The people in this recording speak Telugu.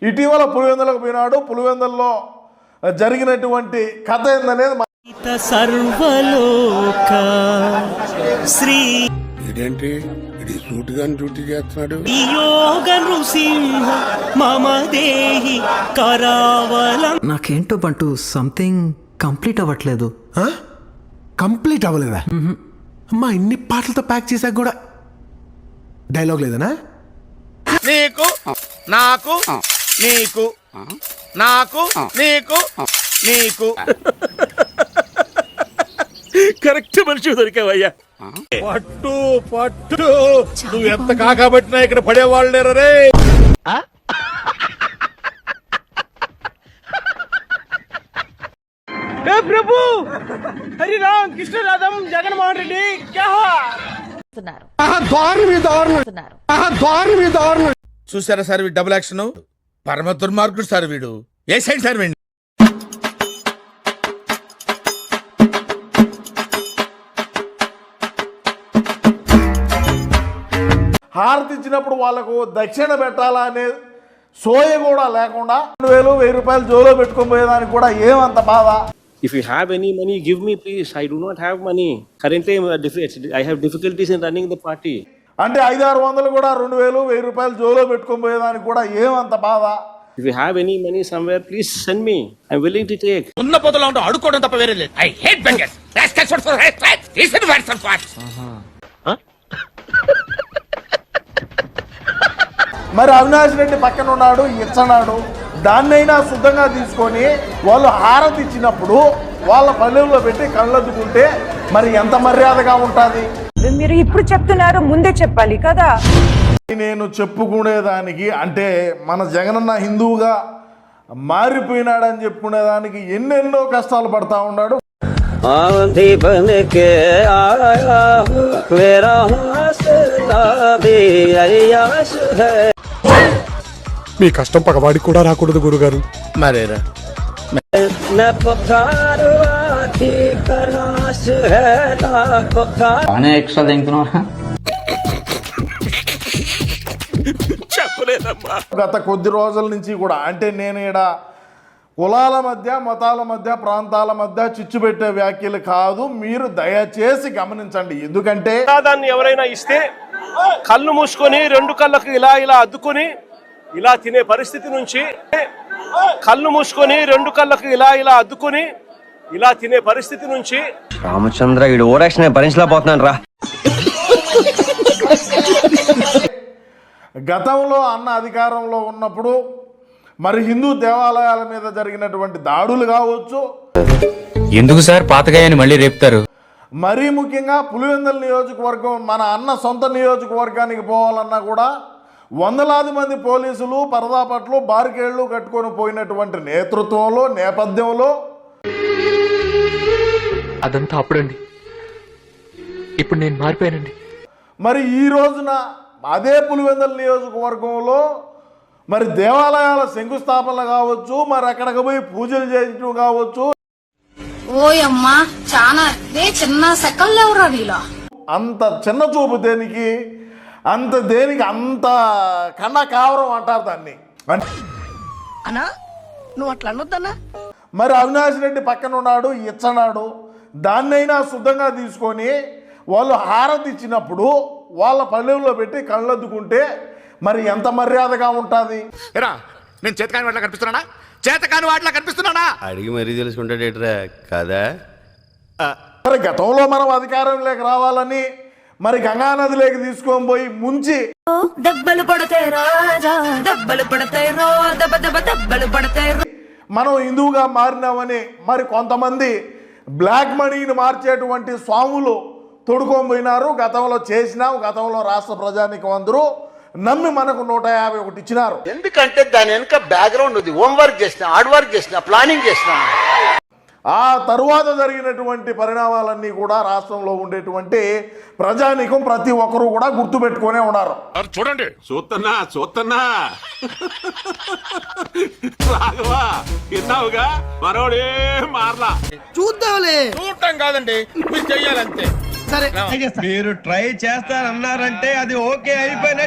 ఇటీవల పులివెందులకు పోయినాడు. పులివెందుల్లో జరిగినటువంటి కథ ఏందనేది సర్వలోక శ్రీ ఇదేంటి ఇది సూటిగా డ్యూటీ చేస్తున్నాడు. యోగ నృసింహ మమ దేహి కరావలం. నాకేంటో బంటూ సంథింగ్ కంప్లీట్ అవ్వట్లేదు. కంప్లీట్ అవ్వలేదా? అమ్మా ఇన్ని పాటలతో ప్యాక్ చేశాక కూడా డైలాగ్ లేదనా? నీకు నాకు నీకు నాకు నీకు నీకు కరెక్ట్ మనిషి దొరికావయ్యా. పట్టు పట్టు నువ్వు ఎంత కాకబట్టినా ఇక్కడ పడేవాళ్ళు లేరు రే. ప్రభు హరి రామ్ కృష్ణ రాధం జగన్మోహన్ రెడ్డి చూసారా సార్ వీడు డబుల్ యాక్షన్ పరమ దుర్మార్గుడు సార్ వీడు. ఏ సైడ్ సార్ వీడిని? హారతి ఇచ్చినప్పుడు వాళ్ళకు దక్షిణ పెట్టాలా అనే సోయ కూడా లేకుండా 2,000 1000 రూపాయలు జోలో పెట్టుకొని పోయేదానికి కూడా ఏమంత బాధ. If you have any money, give me please. I do not have money. Currently, I have difficulties in running the party. అంటే 500-600 కూడా 2,000 1000 రూపాయలు జోలో పెట్టుకొని పోయేదానికి కూడా ఏమంత బాధ. If you have any money somewhere, please send me. I'm willing to take. ఉన్న పొదలో ఉంటూ అడుక్కోవడం తప్ప వేరే లేదు. I hate bangers. మరి అవినాష్ రెడ్డి పక్కన ఉన్నాడు, ఇచ్చనాడు. దాన్నైనా శుద్ధంగా తీసుకొని వాళ్ళు హారతి ఇచ్చినప్పుడు వాళ్ళ పల్లెల్లో పెట్టి కళ్ళద్దుకుంటే మరి ఎంత మర్యాదగా ఉంటుంది? మీరు ఇప్పుడు చెప్తున్నారు, ముందే చెప్పాలి కదా. నేను చెప్పుకునేదానికి అంటే మన జగనన్న హిందువుగా మారిపోయినాడని చెప్పుకునేదానికి ఎన్నెన్నో కష్టాలు పడతా ఉన్నాడు. మీ కష్టం పగవాడికి కూడా రాకూడదు గురుగారు. మరేరా ఎక్స్ట్రా తింటున్నా. చెప్పలేదమ్మా. గత కొద్ది రోజుల నుంచి కూడా అంటే నేను ఇక్కడ కులాల మధ్య మతాల మధ్య ప్రాంతాల మధ్య చిచ్చు పెట్టే వ్యాఖ్యలు కాదు, మీరు దయచేసి గమనించండి. ఎందుకంటే దాన్ని ఎవరైనా ఇస్తే కళ్ళు మూసుకొని 2 కళ్ళకు ఇలా ఇలా అద్దుకొని ఇలా తినే పరిస్థితి నుంచి, కళ్ళు మూసుకొని 2 కళ్ళకు ఇలా ఇలా అద్దుకొని ఇలా తినే పరిస్థితి నుంచి రామచంద్ర ఈ ఓరాక్షన్ భరించలేకపోతున్నాను రా. గతంలో అన్న అధికారంలో ఉన్నప్పుడు మరి హిందూ దేవాలయాల మీద జరిగినటువంటి దాడులు కావచ్చు, ఎందుకు సార్ పాతగాయని మళ్ళీ రేపుతారు? మరీ ముఖ్యంగా పులివెందుల నియోజకవర్గం మన అన్న సొంత నియోజకవర్గానికి పోవాలన్నా కూడా వందలాది మంది పోలీసులు పరదాపట్లు బారికేళ్లు కట్టుకొని పోయినటువంటి నేతృత్వంలో నేపథ్యంలో అదంతా అప్పుడండి, ఇప్పుడు నేను మారిపోయానండి. మరి ఈ రోజున అదే పులివెందుల నియోజకవర్గంలో మరి దేవాలయాల శంకుస్థాపనలు కావచ్చు, మరి అక్కడికి పోయి పూజలు చేయటం కావచ్చు. ఓయమ్మా చాలా చిన్న సెకల్లేవరా నీలా. అంత చిన్న చూపు దేనికి, అంత దేనికి అంత కన్నా కావరం అంటారు దాన్ని. అన్నా నువ్వు అట్లా అనొద్దన్నా. మరి అవినాష్ రెడ్డి పక్కన ఉన్నాడు, ఇచ్చనాడు. దాన్నైనా శుద్ధంగా తీసుకొని వాళ్ళు హారతి ఇచ్చినప్పుడు వాళ్ళ పల్లెల్లో పెట్టి కళ్ళద్దుకుంటే మరి ఎంత మర్యాదగా ఉంటుంది? నేను చేతకాని వాటిలా కనిపిస్తున్నానా? చేతకాని వాటిలా కనిపిస్తున్నానా? అడిగి మరీ తెలుసుకుంటాడేట్రా కదా. మరి గతంలో మనం అధికారంలోకి రావాలని మరి గంగానదిలోకి తీసుకొని పోయి ముంచి దెబ్బలు పడతాయి రాజా, దెబ్బలు పడతాయి రో, దెబ్బ దెబ్బ దెబ్బలు పడతాయి. మనం హిందువుగా మారినామని మరి కొంతమంది బ్లాక్ మనీని మార్చేటువంటి స్వాములు తొడుకొని పోయినారు. గతంలో చేసినాం, గతంలో రాష్ట్ర ప్రజానికం అందరూ నమ్మి మనకు 151 ఇచ్చినారు. ఎందుకంటే దాని వెనుక బ్యాక్గ్రౌండ్ ఉంది. హోంవర్క్ చేసిన, హార్డ్ వర్క్ చేసిన, ప్లానింగ్ చేసిన. ఆ తరువాత జరిగినటువంటి పరిణామాలన్నీ కూడా రాష్ట్రంలో ఉండేటువంటి ప్రజానికం ప్రతి ఒక్కరూ కూడా గుర్తుపెట్టుకునే ఉన్నారు. చూడండి చూస్తున్నా రాఘవా విన్నావుగా మనోడే మార్లా. చూద్దాంలే. చూడటం కాదండి, మీరు చెయ్యాలంతే. సరే మీరు ట్రై చేస్తారన్నారంటే అది ఓకే అయిపోయిన